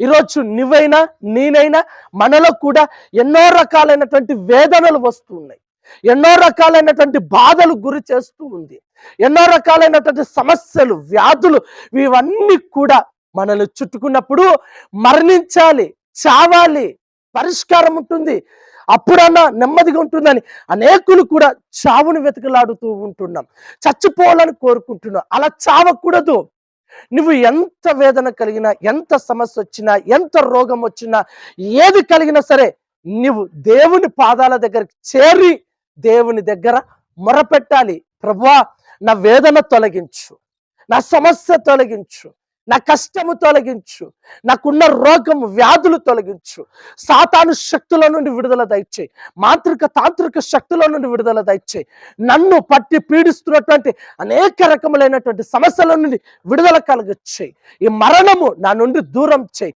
ఈరోజు నువ్వైనా నేనైనా మనలో కూడా ఎన్నో రకాలైనటువంటి వేదనలు వస్తూ ఉన్నాయి. ఎన్నో రకాలైనటువంటి బాధలు గురి చేస్తూ ఉంది. ఎన్నో రకాలైనటువంటి సమస్యలు, వ్యాధులు ఇవన్నీ కూడా మనల్ని చుట్టుకున్నప్పుడు మరణించాలి, చావాలి, పరిష్కారం ఉంటుంది, అప్పుడన్నా నెమ్మదిగా ఉంటుందని అనేకులు కూడా చావును వెతుకులాడుతూ ఉంటున్నాం. చచ్చిపోవాలని కోరుకుంటున్నాం. అలా చావకూడదు. నువ్వు ఎంత వేదన కలిగినా, ఎంత సమస్య వచ్చినా, ఎంత రోగం వచ్చినా, ఏది కలిగినా సరే నువ్వు దేవుని పాదాల దగ్గరికి చేరి దేవుని దగ్గర మొరపెట్టాలి. ప్రభువా, నా వేదన తొలగించు, నా సమస్య తొలగించు, నా కష్టము తొలగించు, నాకున్న రోగము వ్యాధులు తొలగించు, సాతాను శక్తుల నుండి విడుదల దయచేయి, మాంత్రిక తాంత్రిక శక్తుల నుండి విడుదల దయచేయి, నన్ను పట్టి పీడిస్తున్నటువంటి అనేక రకములైనటువంటి సమస్యల నుండి విడుదల కలగచేయి, ఈ మరణము నా నుండి దూరం చేయి.